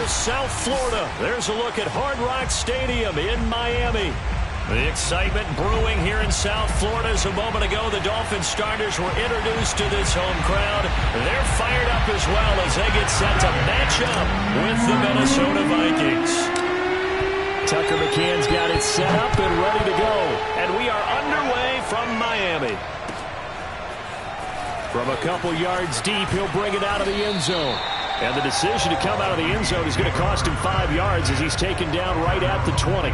to South Florida. There's a look at Hard Rock Stadium in Miami. The excitement brewing here in South Florida as a moment ago the Dolphins starters were introduced to this home crowd. They're fired up as well as they get set to match up with the Minnesota Vikings. Tucker McCann's got it set up and ready to go. And we are underway from Miami. From a couple yards deep, he'll bring it out of the end zone. And the decision to come out of the end zone is going to cost him 5 yards as he's taken down right at the 20.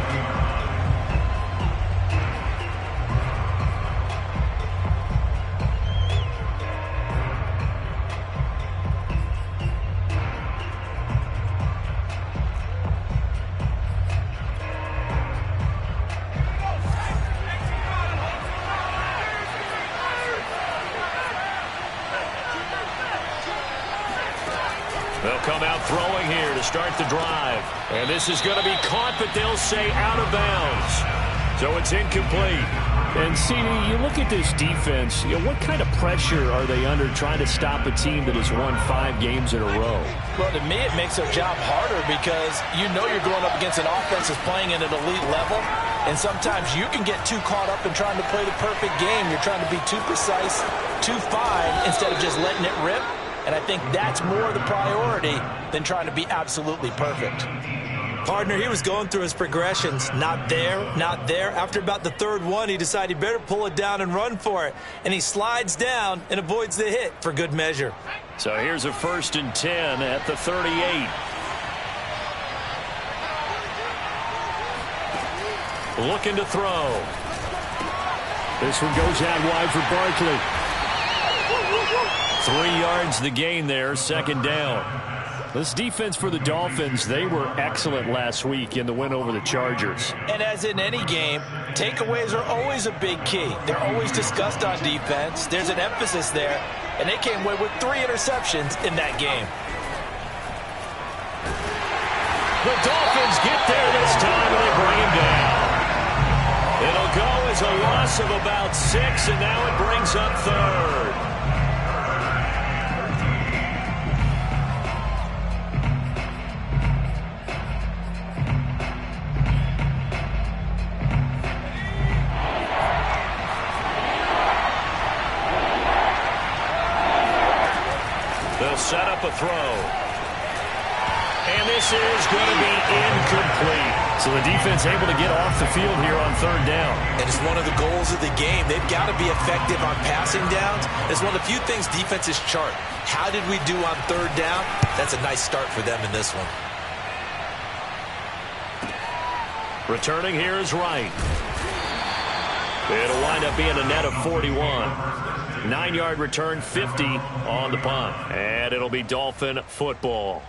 They'll come out throwing here to start the drive. And this is going to be caught, but they'll say out of bounds. So it's incomplete. And, CD, you look at this defense, what kind of pressure are they under trying to stop a team that has won 5 games in a row? Well, to me, it makes their job harder because you know you're going up against an offense that's playing at an elite level. And sometimes you can get too caught up in trying to play the perfect game. You're trying to be too precise, too fine, instead of just letting it rip. And I think that's more the priority than trying to be absolutely perfect. Partner, he was going through his progressions. Not there, not there. After about the third one, he decided he better pull it down and run for it. And he slides down and avoids the hit for good measure. So here's a 1st and 10 at the 38. Looking to throw. This one goes out wide for Barkley. 3 yards the gain there, 2nd down. This defense for the Dolphins, they were excellent last week in the win over the Chargers. And as in any game, takeaways are always a big key. They're always discussed on defense. There's an emphasis there, and they came away with 3 interceptions in that game. The Dolphins get there this time, and they bring him down. It'll go as a loss of about 6, and now it brings up 3rd. They'll set up a throw. And this is going to be incomplete. So the defense able to get off the field here on 3rd down. And it's one of the goals of the game. They've got to be effective on passing downs. It's one of the few things defenses chart. How did we do on 3rd down? That's a nice start for them in this one. Returning here is Wright. It'll wind up being a net of 41. 9-yard return, 50 on the punt. And it'll be Dolphin football.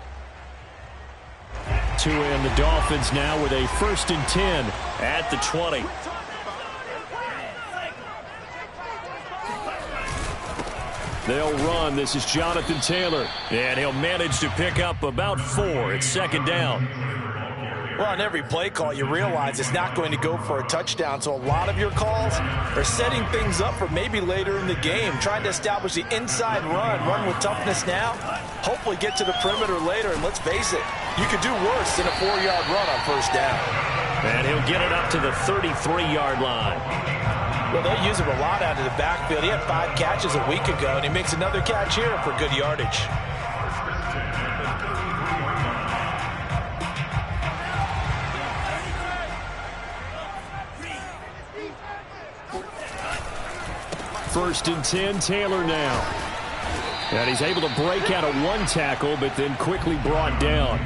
To end the Dolphins now with a 1st and 10 at the 20. They'll run. This is Jonathan Taylor. And he'll manage to pick up about 4. It's 2nd down. Well, on every play call, you realize it's not going to go for a touchdown. So a lot of your calls are setting things up for maybe later in the game, trying to establish the inside run with toughness now, hopefully get to the perimeter later. And let's face it, you could do worse than a 4-yard run on 1st down. And he'll get it up to the 33-yard line. Well, they'll use him a lot out of the backfield. He had 5 catches a week ago, and he makes another catch here for good yardage. First and 10, Taylor now. And he's able to break out of 1 tackle, but then quickly brought down.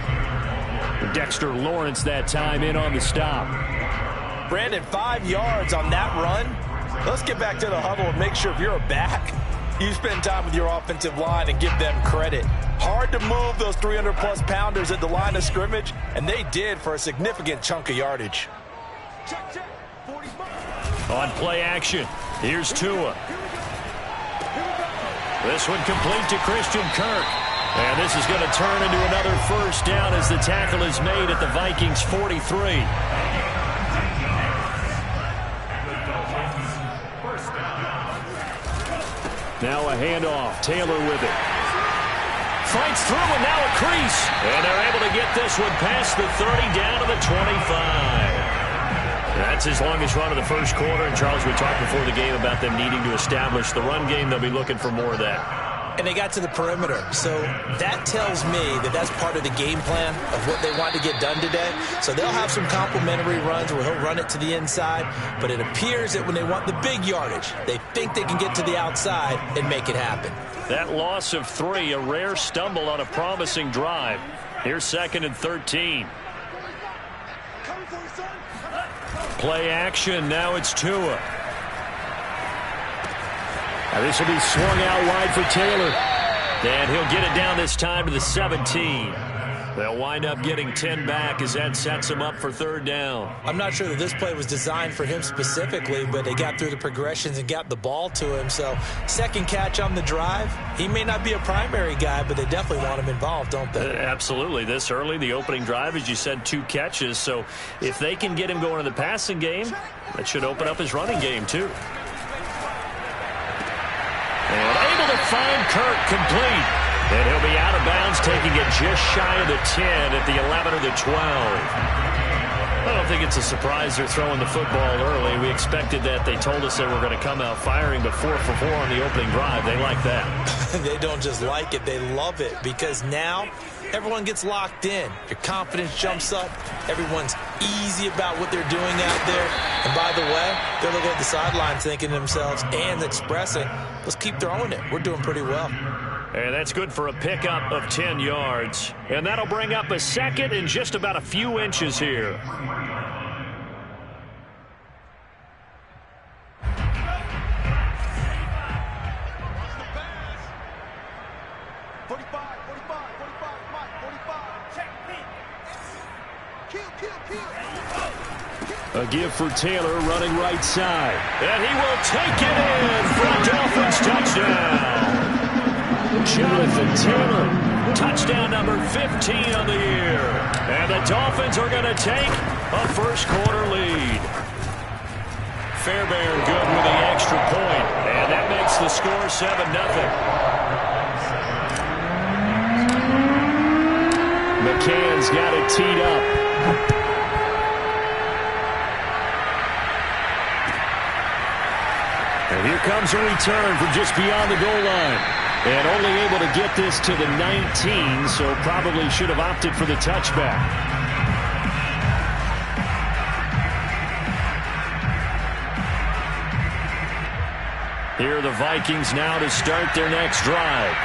Dexter Lawrence that time in on the stop. Brandon, 5 yards on that run. Let's get back to the huddle and make sure if you're a back, you spend time with your offensive line and give them credit. Hard to move those 300-plus pounders at the line of scrimmage, and they did for a significant chunk of yardage. On play action, here's Tua. This one complete to Christian Kirk. And this is going to turn into another 1st down as the tackle is made at the Vikings 43. Now a handoff. Taylor with it. fights through, and now a crease. And they're able to get this one past the 30, down to the 25. That's his longest run of the first quarter. And, Charles, we talked before the game about them needing to establish the run game. They'll be looking for more of that. And they got to the perimeter. So that tells me that that's part of the game plan of what they want to get done today. So they'll have some complementary runs where he'll run it to the inside. But it appears that when they want the big yardage, they think they can get to the outside and make it happen. That loss of 3, a rare stumble on a promising drive. Here's 2nd and 13. Play action. Now it's Tua. Now this will be swung out wide for Taylor. And he'll get it down this time to the 17. They'll wind up getting 10 back as that sets him up for 3rd down. I'm not sure that this play was designed for him specifically, but they got through the progressions and got the ball to him. So 2nd catch on the drive. He may not be a primary guy, but they definitely want him involved, don't they? Absolutely. This early, the opening drive, as you said, 2 catches. So if they can get him going in the passing game, that should open up his running game too. And able to find Kirk complete. And he'll be out of bounds, taking it just shy of the 10 at the 11 or the 12. I don't think it's a surprise they're throwing the football early. We expected that. They told us they were going to come out firing, but 4 for 4 on the opening drive. They like that. They don't just like it. They love it because now everyone gets locked in. Your confidence jumps up. Everyone's easy about what they're doing out there. And by the way, they're looking at the sidelines thinking to themselves and expressing, let's keep throwing it. We're doing pretty well. And that's good for a pickup of 10 yards. And that'll bring up a 2nd and just about a few inches here. A give for Taylor running right side. And he will take it in for a Dolphins touchdown. Jonathan Taylor, touchdown number 15 on the year. And the Dolphins are going to take a first quarter lead. Fairbairn good with the extra point. And that makes the score 7-0. McCann's got it teed up. And here comes a return from just beyond the goal line. And only able to get this to the 19, so probably should have opted for the touchback. Here are the Vikings now to start their next drive.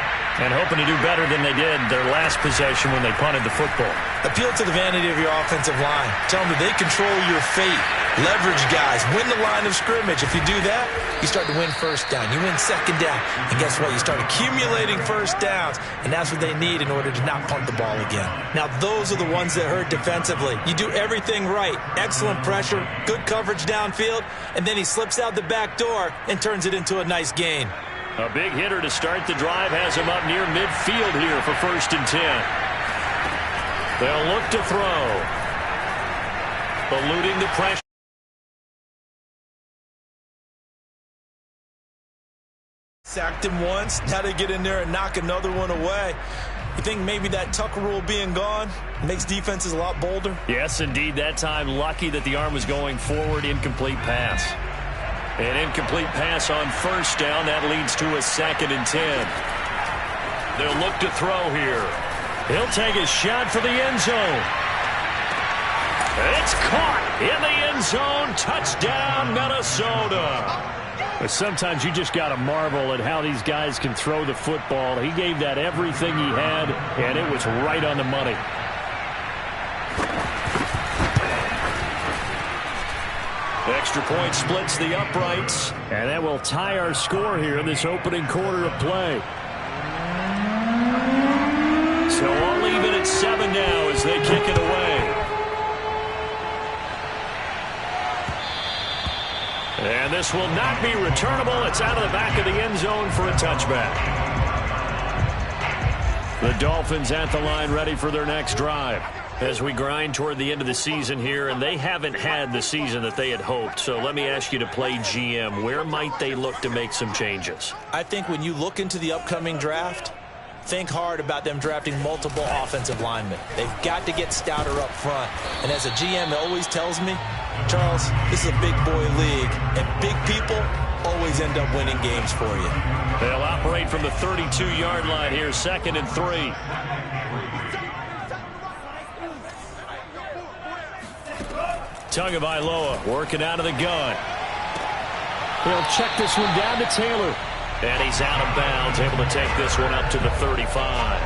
And hoping to do better than they did their last possession when they punted the football. Appeal to the vanity of your offensive line. Tell them that they control your fate. Leverage guys. Win the line of scrimmage. If you do that, you start to win first down. You win second down. And guess what? You start accumulating first downs. And that's what they need in order to not punt the ball again. Now, those are the ones that hurt defensively. You do everything right. Excellent pressure, good coverage downfield, and then he slips out the back door and turns it into a nice gain. A big hitter to start the drive has him up near midfield here for 1st and 10. They'll look to throw. Eluding the pressure. Sacked him once. Now they get in there and knock another one away. You think maybe that Tucker rule being gone makes defenses a lot bolder? Yes, indeed. That time, lucky that the arm was going forward. Incomplete pass. An incomplete pass on 1st down. That leads to a 2nd and 10. They'll look to throw here. He'll take a shot for the end zone. It's caught in the end zone. Touchdown, Minnesota. But sometimes you just got to marvel at how these guys can throw the football. He gave that everything he had, and it was right on the money. Extra point splits the uprights, and that will tie our score here in this opening quarter of play. So all even at 7 now as they kick it away. And this will not be returnable. It's out of the back of the end zone for a touchback. The Dolphins at the line ready for their next drive. As we grind toward the end of the season here, and they haven't had the season that they had hoped. So let me ask you to play GM. Where might they look to make some changes? I think when you look into the upcoming draft, think hard about them drafting multiple offensive linemen. They've got to get stouter up front. And as a GM always tells me, Charles, this is a big boy league, and big people always end up winning games for you. They'll operate from the 32-yard line here, 2nd and 3. Tagovailoa working out of the gun. He'll check this one down to Taylor. And he's out of bounds, able to take this one up to the 35.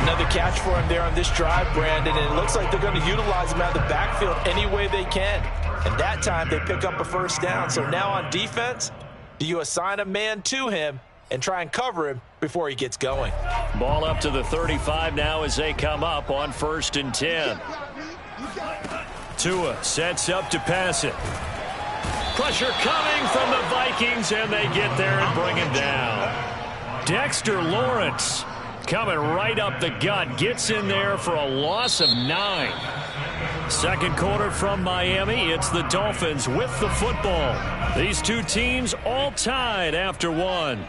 Another catch for him there on this drive, Brandon, and it looks like they're going to utilize him out of the backfield any way they can. And that time they pick up a first down. So now on defense, do you assign a man to him and try and cover him before he gets going? Ball up to the 35 now as they come up on 1st and 10. Tua sets up to pass it. Pressure coming from the Vikings, and they get there and bring him down. Dexter Lawrence coming right up the gut. Gets in there for a loss of 9. Second quarter from Miami. It's the Dolphins with the football. These two teams all tied after 1.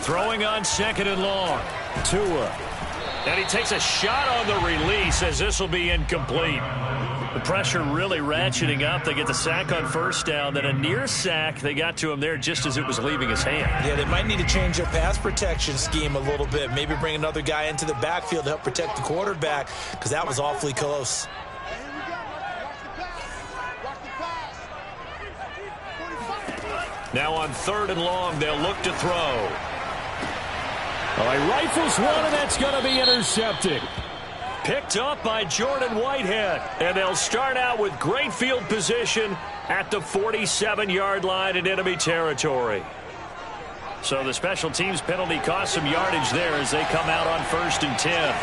Throwing on 2nd and long. Tua. And he takes a shot on the release as this will be incomplete. The pressure really ratcheting up. They get the sack on 1st down. Then a near sack. They got to him there just as it was leaving his hand. Yeah, they might need to change their pass protection scheme a little bit. Maybe bring another guy into the backfield to help protect the quarterback, because that was awfully close. Now on 3rd and long, they'll look to throw. Well, he rifles one, and that's going to be intercepted. Picked up by Jordan Whitehead. And they'll start out with great field position at the 47-yard line in enemy territory. So the special teams penalty cost some yardage there as they come out on 1st and 10.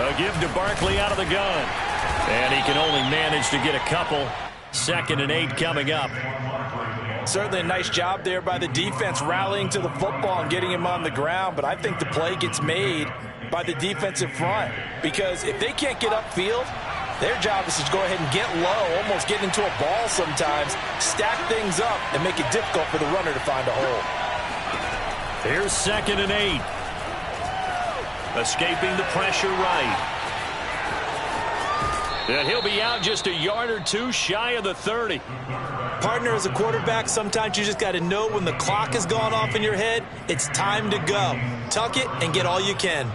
A give to Barkley out of the gun. And he can only manage to get a couple. 2nd and 8 coming up. Certainly a nice job there by the defense rallying to the football and getting him on the ground, but I think the play gets made by the defensive front, because if they can't get upfield, their job is to go ahead and get low, almost get into a ball sometimes, stack things up, and make it difficult for the runner to find a hole. Here's 2nd and 8. Escaping the pressure right. And he'll be out just a yard or two shy of the 30. Partner, as a quarterback, sometimes you just got to know when the clock has gone off in your head, it's time to go. Tuck it and get all you can.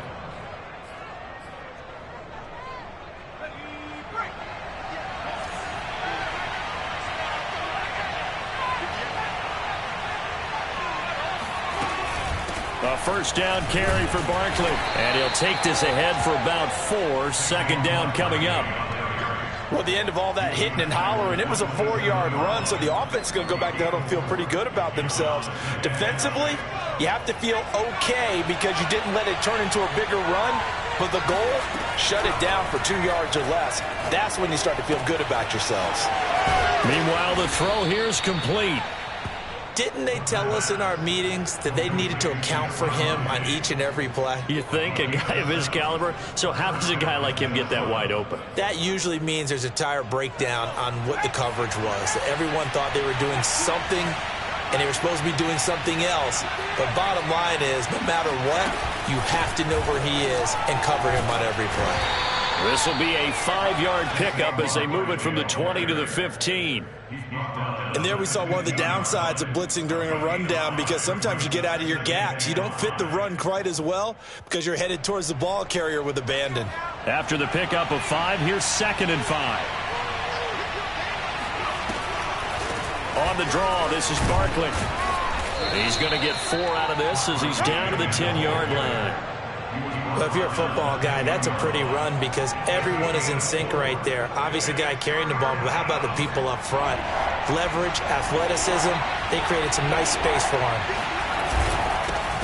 A 1st down carry for Barkley. And he'll take this ahead for about 4. 2nd down coming up. Well, the end of all that hitting and hollering, it was a 4-yard run, so the offense is going to go back there and feel pretty good about themselves. Defensively, you have to feel okay because you didn't let it turn into a bigger run, but the goal, shut it down for 2 yards or less. That's when you start to feel good about yourselves. Meanwhile, the throw here is complete. Didn't they tell us in our meetings that they needed to account for him on each and every play? You think? A guy of his caliber? So how does a guy like him get that wide open? That usually means there's a tire breakdown on what the coverage was. Everyone thought they were doing something, and they were supposed to be doing something else. But bottom line is, no matter what, you have to know where he is and cover him on every play. This will be a 5-yard pickup as they move it from the 20 to the 15. And there we saw one of the downsides of blitzing during a rundown, because sometimes you get out of your gaps. You don't fit the run quite as well because you're headed towards the ball carrier with abandon. After the pickup of 5, here's 2nd and 5. On the draw, this is Barkley. He's going to get 4 out of this as he's down to the 10-yard line. Well, if you're a football guy, that's a pretty run because everyone is in sync right there. Obviously, the guy carrying the ball, but how about the people up front? Leverage, athleticism, they created some nice space for him.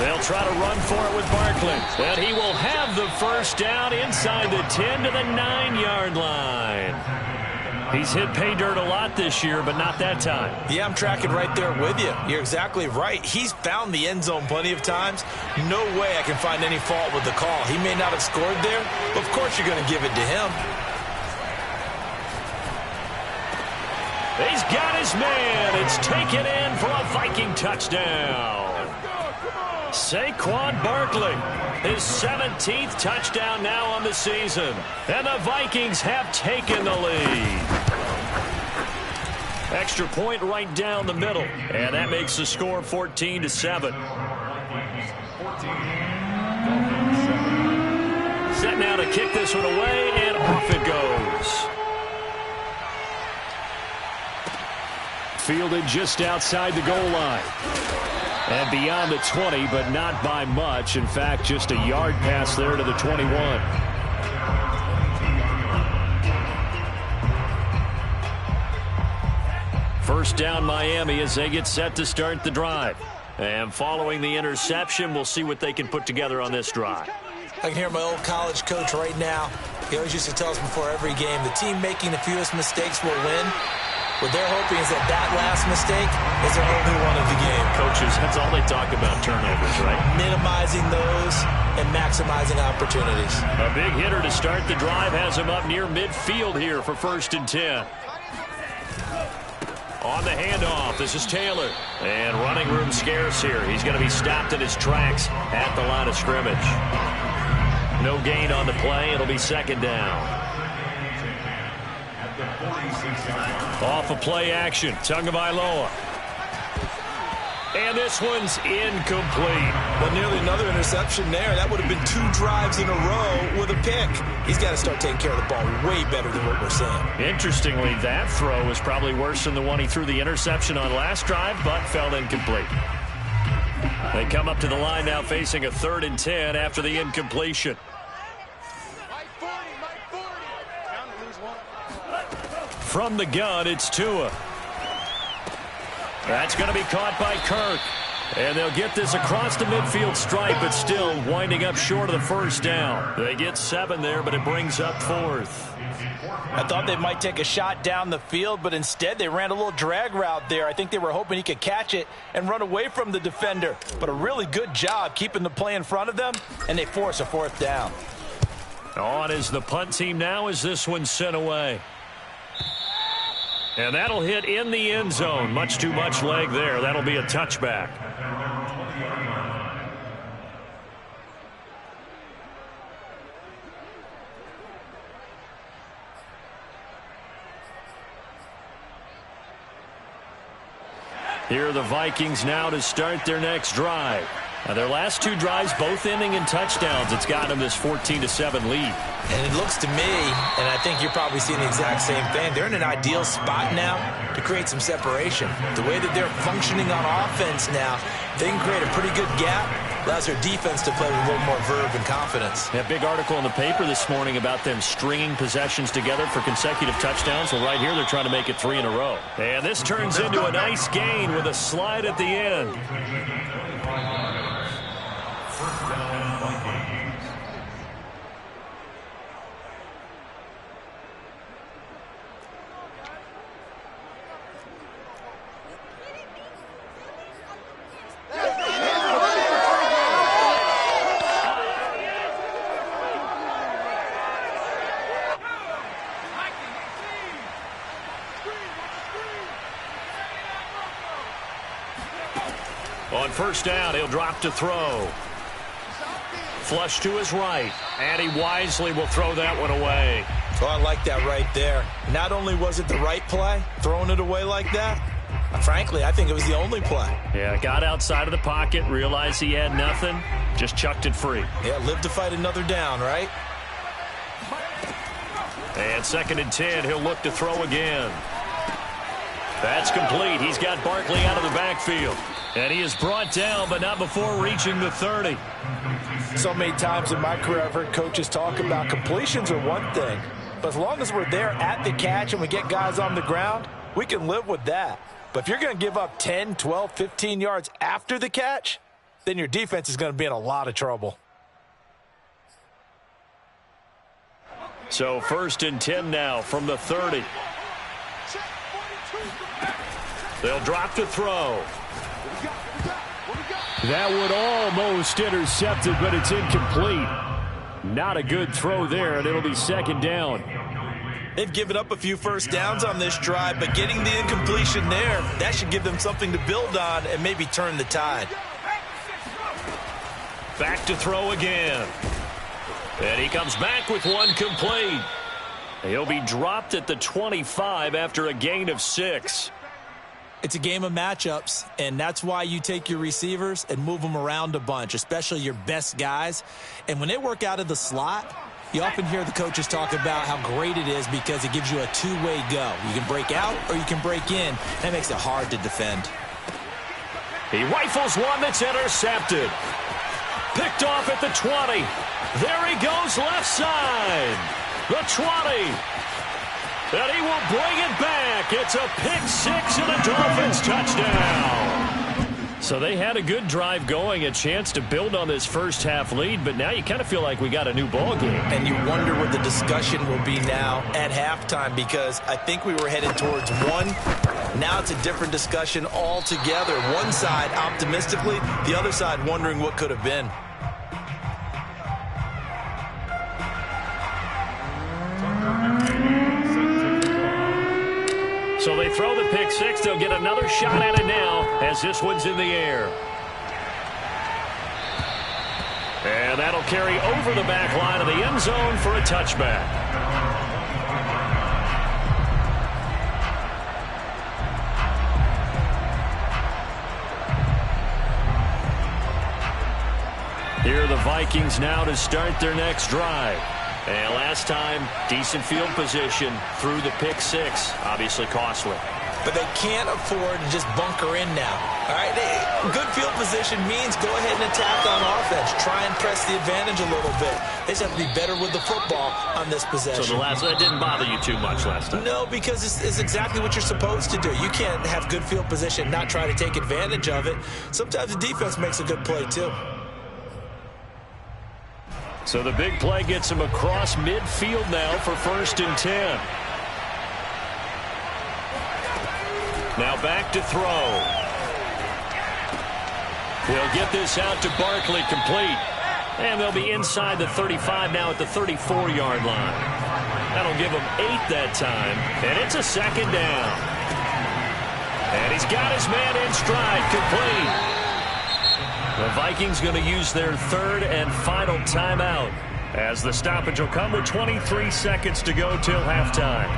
They'll try to run for it with Barkley. And he will have the 1st down inside the 10 to the 9-yard line. He's hit pay dirt a lot this year, but not that time. Yeah, I'm tracking right there with you. You're exactly right. He's found the end zone plenty of times. No way I can find any fault with the call. He may not have scored there, but of course you're going to give it to him. He's got his man. It's taken in for a Viking touchdown. Saquon Barkley, his 17th touchdown now on the season. And the Vikings have taken the lead. Extra point right down the middle. And that makes the score 14-7. Set now to kick this one away, and off it goes. Fielded just outside the goal line. And beyond the 20, but not by much. In fact, just a yard pass there to the 21. First down Miami as they get set to start the drive. And following the interception, we'll see what they can put together on this drive. I can hear my old college coach right now. He always used to tell us before every game, the team making the fewest mistakes will win. What they're hoping is that last mistake is their only one of the game. Coaches, that's all they talk about, turnovers, right? Minimizing those and maximizing opportunities. A big hitter to start the drive has him up near midfield here for 1st and 10. On the handoff, this is Taylor. And running room scarce here. He's going to be stopped in his tracks at the line of scrimmage. No gain on the play. It'll be 2nd down. Off of play action, Tagovailoa. And this one's incomplete. Well, nearly another interception there. That would have been 2 drives in a row with a pick. He's got to start taking care of the ball way better than what we're seeing. Interestingly, that throw was probably worse than the one he threw the interception on last drive, but fell incomplete. They come up to the line now facing a 3rd and 10 after the incompletion. From the gun, it's Tua. That's going to be caught by Kirk. And they'll get this across the midfield stripe, but still winding up short of the 1st down. They get 7 there, but it brings up 4th. I thought they might take a shot down the field, but instead they ran a little drag route there. I think they were hoping he could catch it and run away from the defender. But a really good job keeping the play in front of them, and they force a 4th down. On is the punt team now as this one's sent away. And that'll hit in the end zone. Much too much leg there. That'll be a touchback. Here are the Vikings now to start their next drive. Their last 2 drives both ending in touchdowns. It's got them this 14-7 lead. And it looks to me, and I think you're probably seeing the exact same thing, they're in an ideal spot now to create some separation. The way that they're functioning on offense now, they can create a pretty good gap. Allows their defense to play with a little more verve and confidence. That big article in the paper this morning about them stringing possessions together for consecutive touchdowns. Well, right here they're trying to make it 3 in a row. And this turns into a nice gain with a slide at the end. On 1st down, he'll drop to throw. Flush to his right, and he wisely will throw that one away. Oh, I like that right there. Not only was it the right play, throwing it away like that, frankly, I think it was the only play. Yeah, got outside of the pocket, realized he had nothing, just chucked it free. Yeah, live to fight another down, right? And 2nd and 10, he'll look to throw again. That's complete. He's got Barkley out of the backfield. And he is brought down, but not before reaching the 30. So many times in my career I've heard coaches talk about completions are one thing. But as long as we're there at the catch and we get guys on the ground, we can live with that. But if you're going to give up 10, 12, 15 yards after the catch, then your defense is going to be in a lot of trouble. So 1st and 10 now from the 30. They'll drop to throw. That would almost intercept it, but it's incomplete. Not a good throw there, and it'll be 2nd down. They've given up a few first downs on this drive, but getting the incompletion there, that should give them something to build on and maybe turn the tide. Back to throw again. And he comes back with one complete. He'll be dropped at the 25 after a gain of 6. It's a game of matchups, and that's why you take your receivers and move them around a bunch, especially your best guys. And when they work out of the slot, you often hear the coaches talk about how great it is because it gives you a two-way go. You can break out or you can break in. That makes it hard to defend. He rifles one that's intercepted. Picked off at the 20. There he goes left side. The 20. And he will bring it back. It's a pick 6 and a Dolphins touchdown. So they had a good drive going, a chance to build on this first half lead, but now you kind of feel like we got a new ball game. And you wonder what the discussion will be now at halftime, because I think we were headed towards one. Now it's a different discussion altogether. One side optimistically, the other side wondering what could have been. So they throw the pick 6. They'll get another shot at it now as this one's in the air. And that'll carry over the back line of the end zone for a touchback. Here are the Vikings now to start their next drive. And last time, decent field position through the pick 6. Obviously costly. But they can't afford to just bunker in now. All right, good field position means go ahead and attack on offense. Try and press the advantage a little bit. They just have to be better with the football on this possession. So that didn't bother you too much last time? No, because it's exactly what you're supposed to do. You can't have good field position, not try to take advantage of it. Sometimes the defense makes a good play too. So the big play gets him across midfield now for 1st and 10. Now back to throw. He'll get this out to Barkley, complete. And they'll be inside the 35 now at the 34-yard line. That'll give him 8 that time. And it's a 2nd down. And he's got his man in stride, complete. The Vikings going to use their 3rd and final timeout as the stoppage will come with 23 seconds to go till halftime.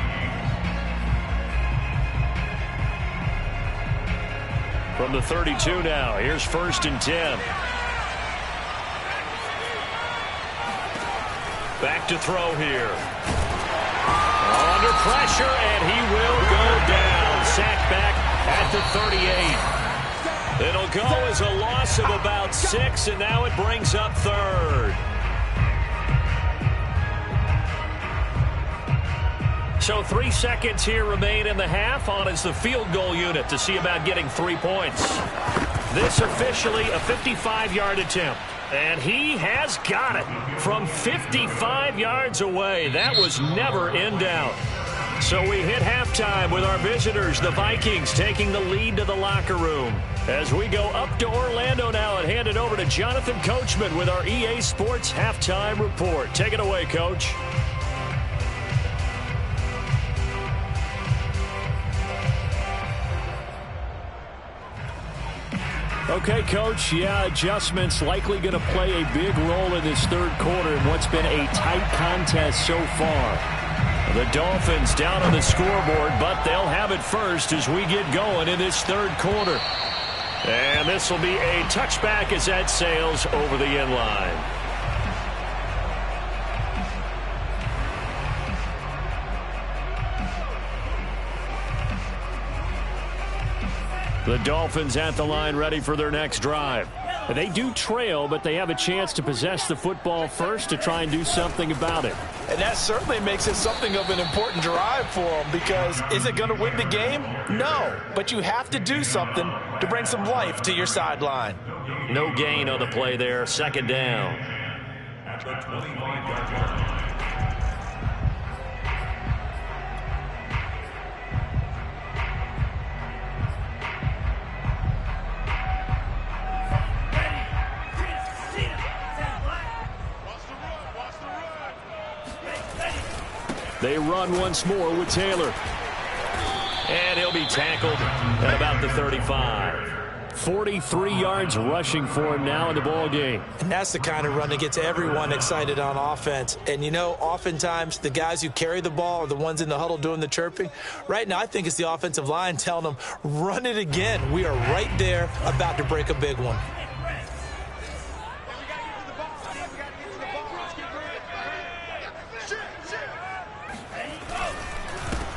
From the 32 now, here's 1st and 10. Back to throw here. Under pressure, and he will go down. Sacked back at the 38. It'll go as a loss of about 6, and now it brings up 3rd. So 3 seconds here remain in the half on as the field goal unit to see about getting 3 points. This officially a 55-yard attempt. And he has got it from 55 yards away. That was never in doubt. So we hit halftime with our visitors, the Vikings, taking the lead to the locker room. As we go up to Orlando now and hand it over to Jonathan Coachman with our EA Sports Halftime Report. Take it away, Coach. Okay, Coach, adjustments likely going to play a big role in this 3rd quarter in what's been a tight contest so far. The Dolphins down on the scoreboard, but they'll have it first as we get going in this 3rd quarter. And this will be a touchback as that sails over the end line. The Dolphins at the line ready for their next drive. They do trail, but they have a chance to possess the football first to try and do something about it. And that certainly makes it something of an important drive for them, because is it going to win the game? No, but you have to do something to bring some life to your sideline. No gain on the play there, 2nd down. At the 25-yard line. They run once more with Taylor. And he'll be tackled at about the 35. 43 yards rushing for him now in the ball game. And that's the kind of run that gets everyone excited on offense. And, you know, oftentimes the guys who carry the ball are the ones in the huddle doing the chirping. Right now, I think it's the offensive line telling them, run it again. We are right there about to break a big one.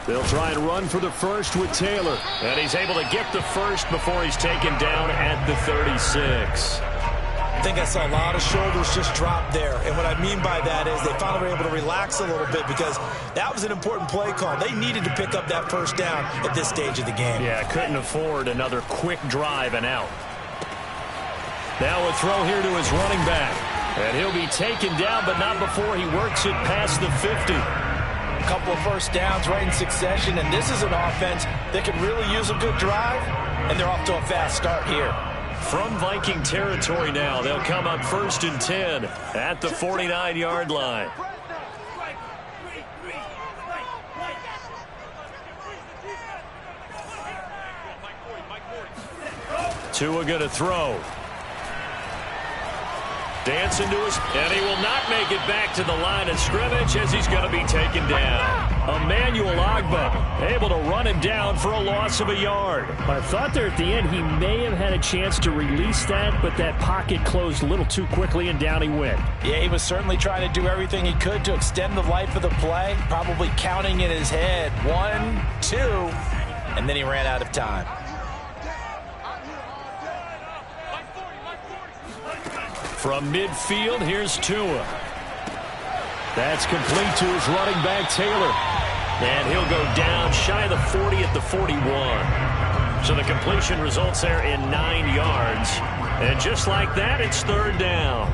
They'll try and run for the first with Taylor. And he's able to get the first before he's taken down at the 36. I think I saw a lot of shoulders just drop there. And what I mean by that is they finally were able to relax a little bit because that was an important play call. They needed to pick up that first down at this stage of the game. Yeah, couldn't afford another quick drive and out. Now a throw here to his running back. And he'll be taken down, but not before he works it past the 50. A couple of first downs right in succession, and this is an offense that could really use a good drive, and they're off to a fast start here. From Viking territory now, they'll come up 1st and 10 at the 49-yard line. Tua going to throw. Dancing to his, and he will not make it back to the line of scrimmage as he's going to be taken down. Emmanuel Ogbah able to run him down for a loss of a yard. I thought there at the end he may have had a chance to release that, but that pocket closed a little too quickly, and down he went. Yeah, he was certainly trying to do everything he could to extend the life of the play, probably counting in his head 1, 2, and then he ran out of time. From midfield, here's Tua. That's complete to his running back, Taylor. And he'll go down shy of the 40 at the 41. So the completion results there in 9 yards. And just like that, it's 3rd down.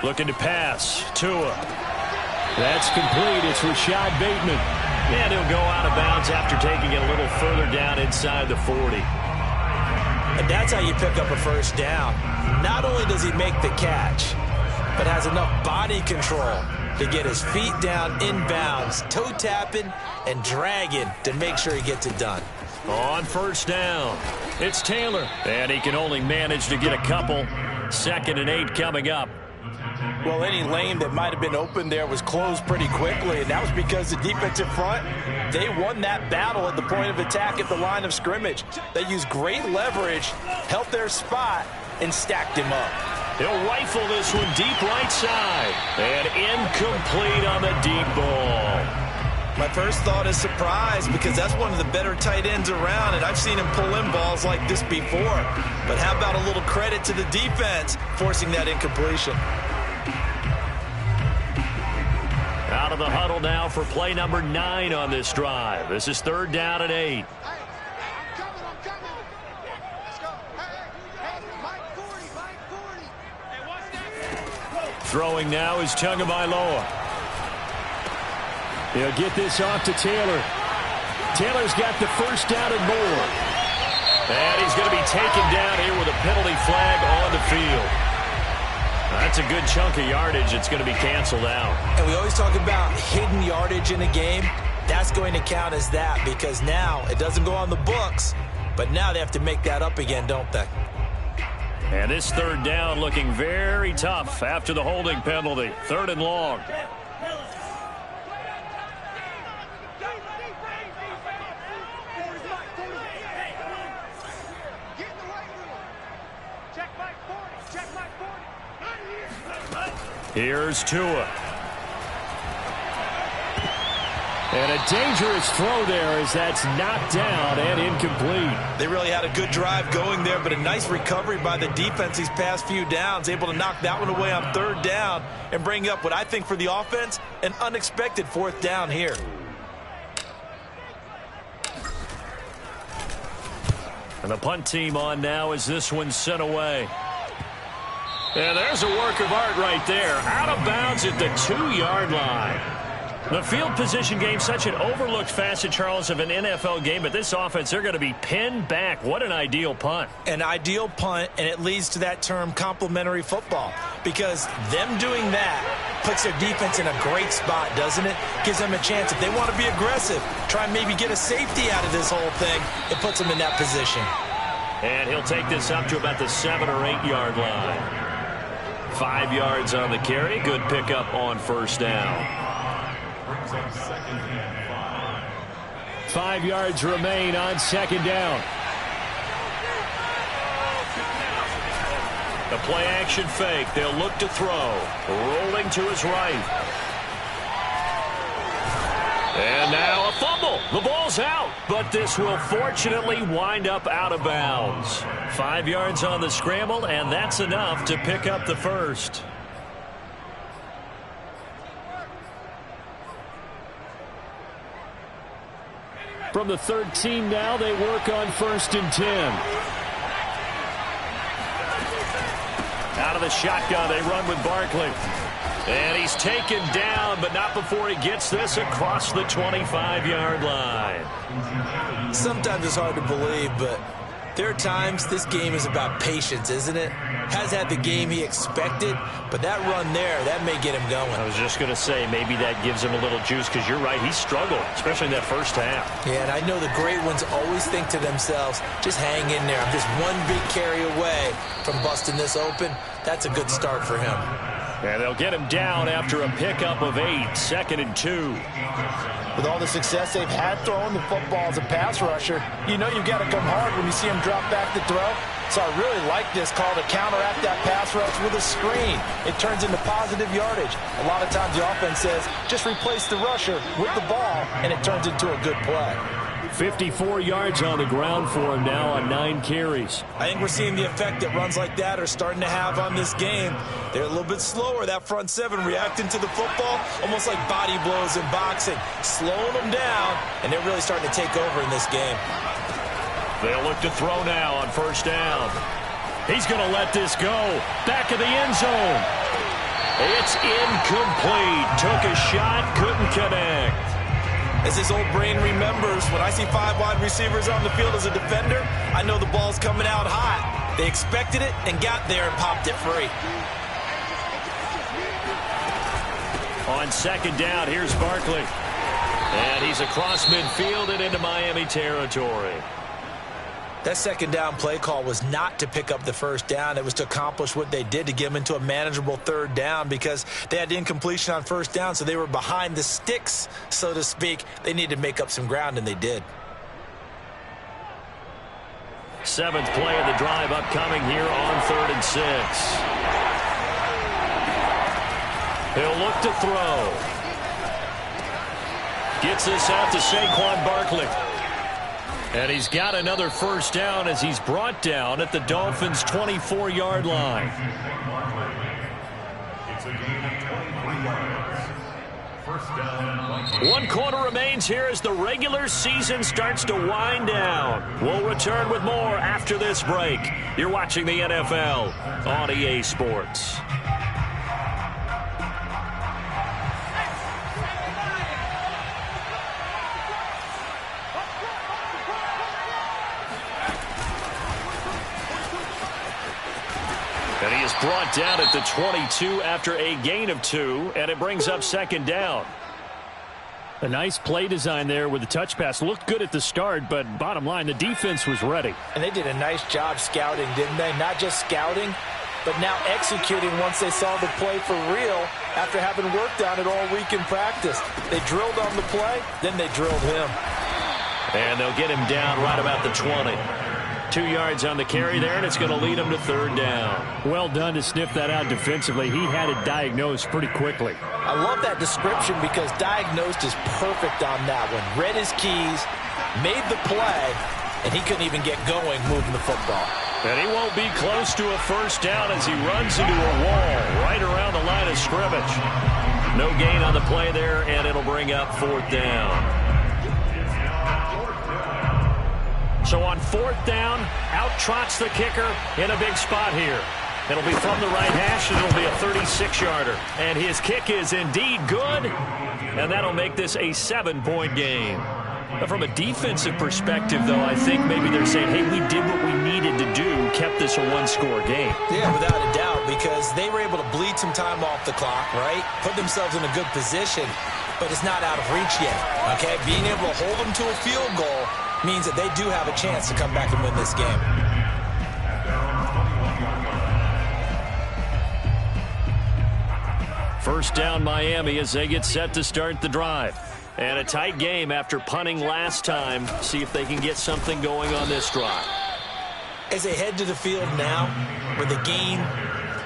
Looking to pass. Tua. That's complete. It's Rashad Bateman. And he'll go out of bounds after taking it a little further down inside the 40. And that's how you pick up a first down. Not only does he make the catch, but has enough body control to get his feet down inbounds, toe tapping and dragging to make sure he gets it done. On first down, it's Taylor. And he can only manage to get a couple. 2nd and 8 coming up. Well, any lane that might have been open there was closed pretty quickly, and that was because the defensive front, they won that battle at the point of attack at the line of scrimmage. They used great leverage, held their spot, and stacked him up. He'll rifle this one deep right side. And incomplete on the deep ball. My first thought is surprise because that's one of the better tight ends around, and I've seen him pull in balls like this before. But how about a little credit to the defense forcing that incompletion? Out of the huddle now for play number 9 on this drive. This is 3rd down and 8. Throwing now is Tagovailoa. He'll get this off to Taylor. Taylor's got the first down and more. And he's going to be taken down here with a penalty flag on the field. That's a good chunk of yardage. It's going to be canceled out. And we always talk about hidden yardage in a game. That's going to count as that because now it doesn't go on the books, but now they have to make that up again, don't they? And this 3rd down looking very tough after the holding penalty. 3rd and long. Here's Tua. And a dangerous throw there as that's knocked down and incomplete. They really had a good drive going there, but a nice recovery by the defense these past few downs, able to knock that one away on 3rd down and bring up what I think for the offense, an unexpected 4th down here. And the punt team on now as this one's sent away. And there's a work of art right there. Out of bounds at the 2-yard line. The field position game, such an overlooked facet, Charles, of an NFL game. But this offense, they're going to be pinned back. What an ideal punt. An ideal punt, and it leads to that term complementary football. Because them doing that puts their defense in a great spot, doesn't it? Gives them a chance. If they want to be aggressive, try and maybe get a safety out of this whole thing, it puts them in that position. And he'll take this up to about the 7- or 8-yard line. 5 yards on the carry. Good pickup on first down. 5 yards remain on second down. The play action fake. They'll look to throw. Rolling to his right. And now a fumble. The ball's out. But this will fortunately wind up out of bounds. 5 yards on the scramble, and that's enough to pick up the first. From the 13 now, they work on 1st and 10. Out of the shotgun, they run with Barkley. And he's taken down, but not before he gets this across the 25-yard line. Sometimes it's hard to believe, but there are times this game is about patience, isn't it? Has had the game he expected, but that run there, that may get him going. I was just going to say, maybe that gives him a little juice, because you're right, he struggled, especially in that first half. Yeah, and I know the great ones always think to themselves, just hang in there. I'm just one big carry away from busting this open. That's a good start for him. And they'll get him down after a pickup of 8, 2nd and 2. With all the success they've had throwing the football as a pass rusher, you know you've got to come hard when you see him drop back to throw. So I really like this call to counteract that pass rush with a screen. It turns into positive yardage. A lot of times the offense says, just replace the rusher with the ball, and it turns into a good play. 54 yards on the ground for him now on 9 carries. I think we're seeing the effect that runs like that are starting to have on this game. They're a little bit slower, that front 7, reacting to the football, almost like body blows in boxing, slowing them down, and they're really starting to take over in this game. They'll look to throw now on first down. He's going to let this go. Back of the end zone. It's incomplete. Took a shot, couldn't connect. As his old brain remembers, when I see 5 wide receivers on the field as a defender, I know the ball's coming out hot. They expected it and got there and popped it free. On second down, here's Barkley. And he's across midfield and into Miami territory. That second down play call was not to pick up the first down. It was to accomplish what they did, to get them into a manageable 3rd down, because they had the incompletion on first down, so they were behind the sticks, so to speak. They needed to make up some ground, and they did. 7th play of the drive upcoming here on 3rd and 6. He'll look to throw. Gets this out to Saquon Barkley. And he's got another first down as he's brought down at the Dolphins' 24-yard line. It's a gain of 23 yards. First down. 1 quarter remains here as the regular season starts to wind down. We'll return with more after this break. You're watching the NFL on EA Sports. And he is brought down at the 22 after a gain of 2, and it brings up second down. A nice play design there with the touch pass. Looked good at the start, but bottom line, the defense was ready. And they did a nice job scouting, didn't they? Not just scouting, but now executing once they saw the play for real after having worked on it all week in practice. They drilled on the play, then they drilled him. And they'll get him down right about the 20. 2 yards on the carry there, and it's going to lead him to 3rd down. Well done to sniff that out defensively. He had it diagnosed pretty quickly. I love that description because diagnosed is perfect on that one. Read his keys, made the play, and he couldn't even get going moving the football. And he won't be close to a first down as he runs into a wall right around the line of scrimmage. No gain on the play there, and it'll bring up 4th down. So on 4th down, out trots the kicker in a big spot here. It'll be from the right hash, and it'll be a 36-yarder. And his kick is indeed good, and that'll make this a 7-point game. But from a defensive perspective, though, I think maybe they're saying, hey, we did what we needed to do, kept this a one-score game. Yeah, without a doubt, because they were able to bleed some time off the clock, right? Put themselves in a good position, but it's not out of reach yet, okay? Being able to hold them to a field goal means that they do have a chance to come back and win this game. First down, Miami, as they get set to start the drive. And a tight game after punting last time. See if they can get something going on this drive. As they head to the field now, with the game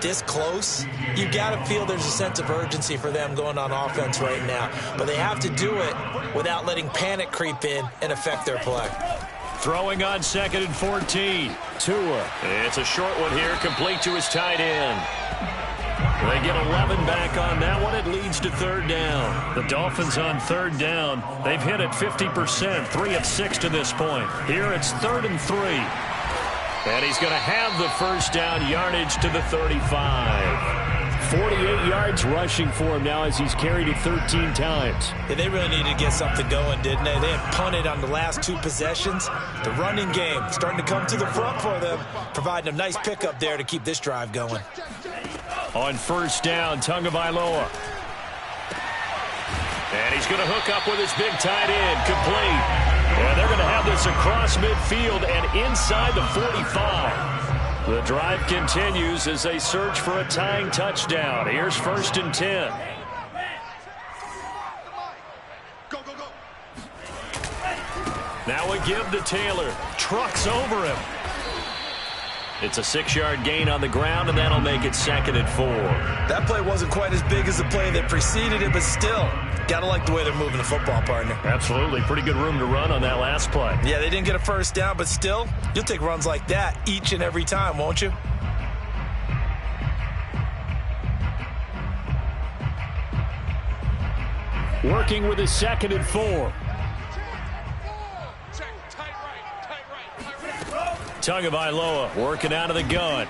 this close, you got to feel there's a sense of urgency for them going on offense right now. But they have to do it without letting panic creep in and affect their play. Throwing on 2nd and 14. Tua. It's a short one here, complete to his tight end. They get 11 back on that one. It leads to 3rd down. The Dolphins on 3rd down. They've hit it 50%, 3 of 6 to this point. Here it's 3rd and 3. And he's going to have the first down, yardage to the 35. 48 yards rushing for him now as he's carried it 13 times. Yeah, they really needed to get something going, didn't they? They had punted on the last 2 possessions. The running game starting to come to the front for them, providing a nice pickup there to keep this drive going. On 1st down, Tagovailoa. And he's going to hook up with his big tight end, complete. And they're going to have this across midfield and inside the 45. The drive continues as they search for a tying touchdown. Here's 1st and 10. Now we give to Taylor. Trucks over him. It's a 6-yard gain on the ground, and that'll make it 2nd and 4. That play wasn't quite as big as the play that preceded it, but still, gotta like the way they're moving the football, partner. Absolutely. Pretty good room to run on that last play. Yeah, they didn't get a first down, but still, you'll take runs like that each and every time, won't you? Working with his 2nd and 4. Tagovailoa working out of the gun.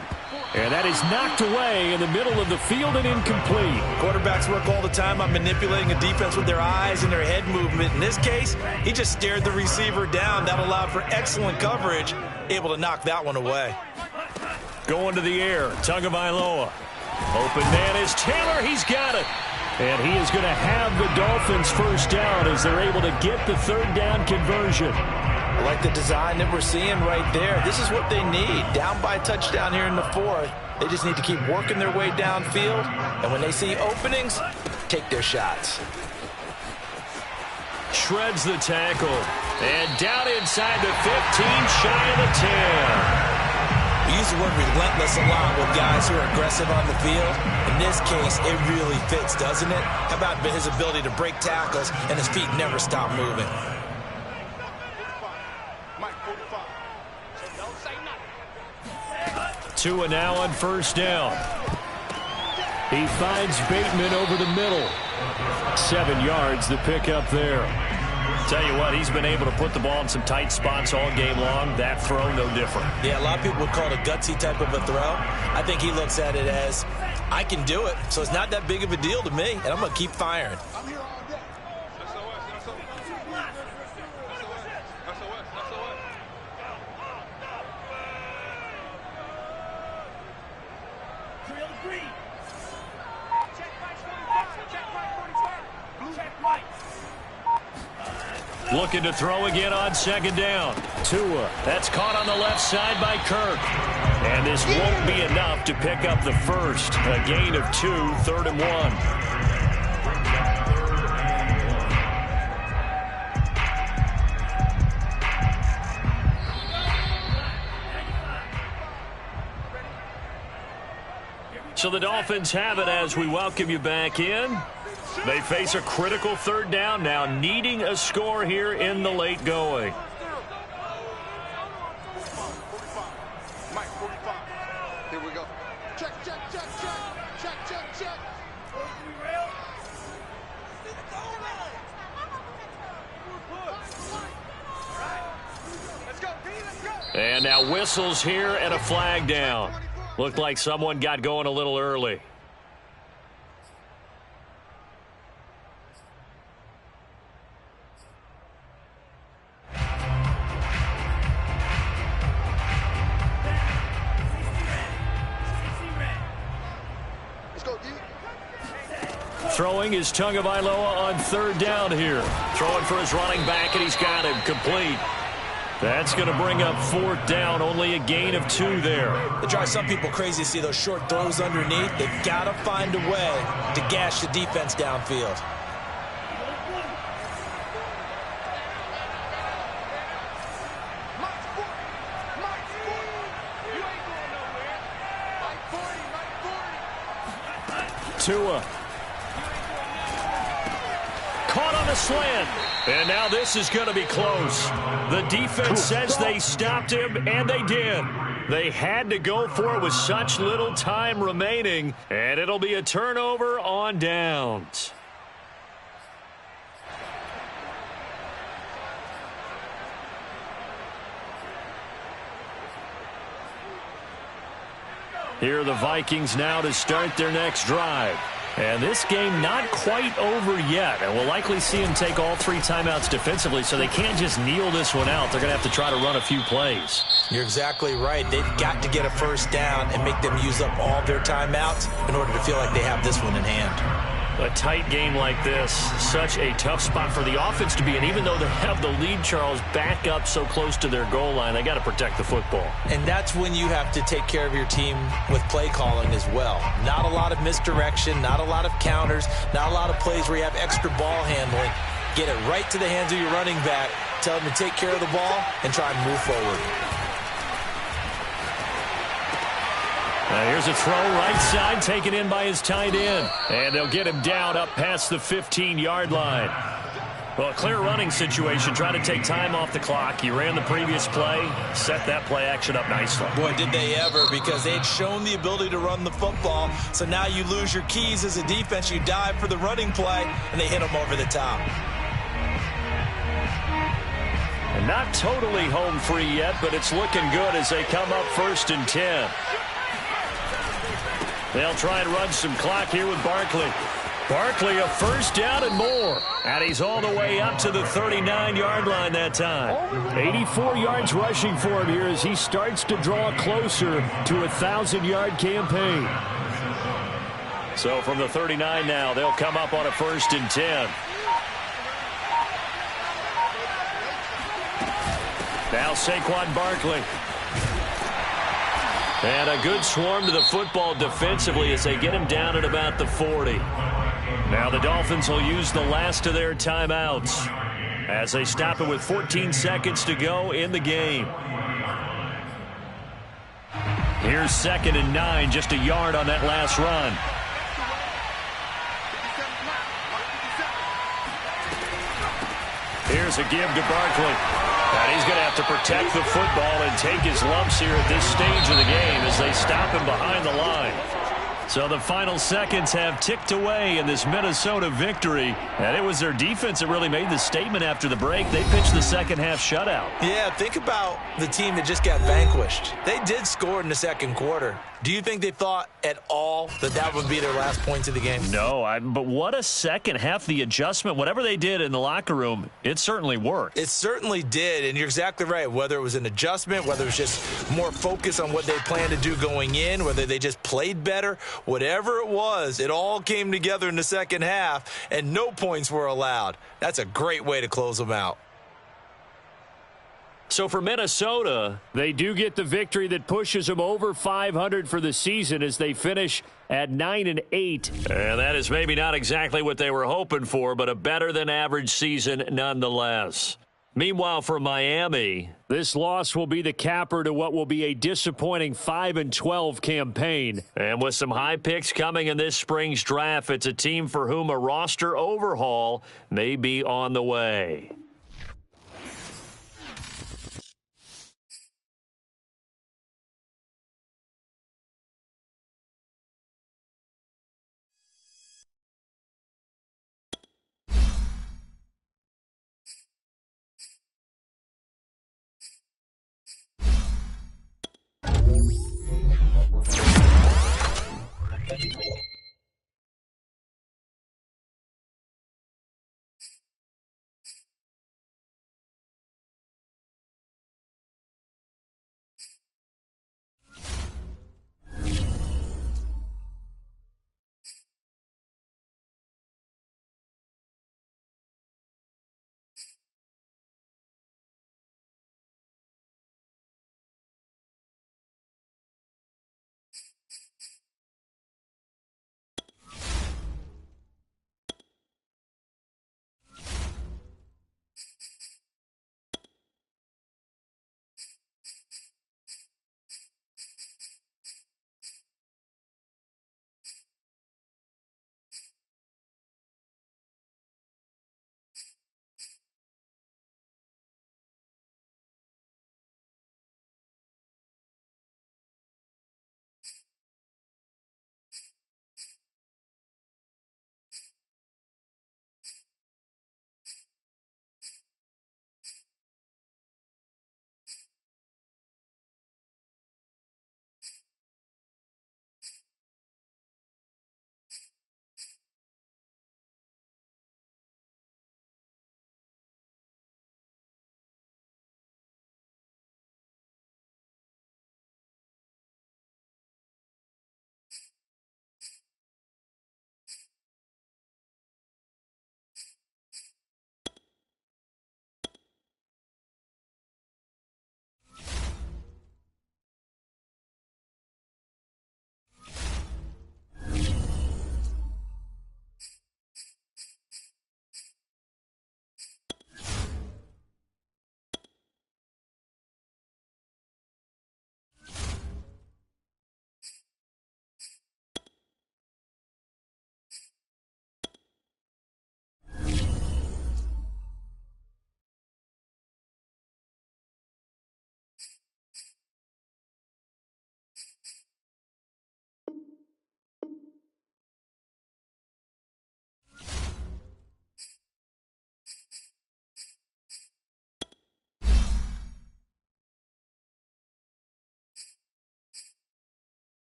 And that is knocked away in the middle of the field and incomplete. Quarterbacks work all the time on manipulating a defense with their eyes and their head movement. In this case, he just stared the receiver down. That allowed for excellent coverage, able to knock that one away. Going to the air, Tagovailoa. Open man is Taylor. He's got it. And he is going to have the Dolphins first down as they're able to get the 3rd down conversion. I like the design that we're seeing right there. This is what they need. Down by a touchdown here in the 4th. They just need to keep working their way downfield. And when they see openings, take their shots. Shreds the tackle. And down inside the 15, shy of the 10. We use the word relentless a lot with guys who are aggressive on the field. In this case, it really fits, doesn't it? How about his ability to break tackles and his feet never stop moving? Tua now on 1st down. He finds Bateman over the middle. 7 yards to pick up there. Tell you what, he's been able to put the ball in some tight spots all game long. That throw, no different. Yeah, a lot of people would call it a gutsy type of a throw. I think he looks at it as, I can do it, so it's not that big of a deal to me, and I'm going to keep firing. Looking to throw again on 2nd down. Tua, that's caught on the left side by Kirk. And this won't be enough to pick up the first. A gain of 2, 3rd and 1. So the Dolphins have it as we welcome you back in. They face a critical 3rd down now, needing a score here in the late going. Here we go. Check, check, check, check. Check, check, check. Let's go. And now whistles here and a flag down. Looked like someone got going a little early. Throwing is Tagovailoa on third down here. Throwing for his running back, and he's got him complete. That's going to bring up fourth down. Only a gain of 2 there. It drives some people crazy to see those short throws underneath. They've got to find a way to gash the defense downfield. Tua. Caught on the slant. And now this is going to be close. The defense says they stopped him, and they did. They had to go for it with such little time remaining, and it'll be a turnover on downs. Here are the Vikings now to start their next drive. And this game not quite over yet. And we'll likely see them take all 3 timeouts defensively, so they can't just kneel this one out. They're going to have to try to run a few plays. You're exactly right. They've got to get a first down and make them use up all their timeouts in order to feel like they have this one in hand. A tight game like this, such a tough spot for the offense to be in. Even though they have the lead, Charles, back up so close to their goal line, they got to protect the football. And that's when you have to take care of your team with play calling as well. Not a lot of misdirection, not a lot of counters, not a lot of plays where you have extra ball handling. Get it right to the hands of your running back, tell them to take care of the ball, and try and move forward. Here's a throw right side, taken in by his tight end. And they'll get him down up past the 15-yard line. Well, a clear running situation, trying to take time off the clock. He ran the previous play, set that play action up nicely. Boy, did they ever, because they'd shown the ability to run the football. So now you lose your keys as a defense. You dive for the running play, and they hit him over the top. And not totally home free yet, but it's looking good as they come up 1st and 10. They'll try and run some clock here with Barkley. Barkley a first down and more. And he's all the way up to the 39-yard line that time. 84 yards rushing for him here as he starts to draw closer to a 1,000-yard campaign. So from the 39 now, they'll come up on a 1st and 10. Now Saquon Barkley. And a good swarm to the football defensively as they get him down at about the 40. Now the Dolphins will use the last of their timeouts as they stop it with 14 seconds to go in the game. Here's 2nd and 9, just a yard on that last run. Here's a give to Barkley. And he's going to have to protect the football and take his lumps here at this stage of the game as they stop him behind the line. So the final seconds have ticked away in this Minnesota victory. And it was their defense that really made the statement after the break. They pitched the second half shutout. Yeah, think about the team that just got vanquished. They did score in the second quarter. Do you think they thought at all that that would be their last points of the game? No, but what a second half. The adjustment, whatever they did in the locker room, it certainly worked. It certainly did, and you're exactly right. Whether it was an adjustment, whether it was just more focus on what they planned to do going in, whether they just played better, whatever it was, it all came together in the second half, and no points were allowed. That's a great way to close them out. So for Minnesota, they do get the victory that pushes them over 500 for the season as they finish at 9-8. And that is maybe not exactly what they were hoping for, but a better-than-average season nonetheless. Meanwhile, for Miami, this loss will be the capper to what will be a disappointing 5-12 campaign. And with some high picks coming in this spring's draft, it's a team for whom a roster overhaul may be on the way.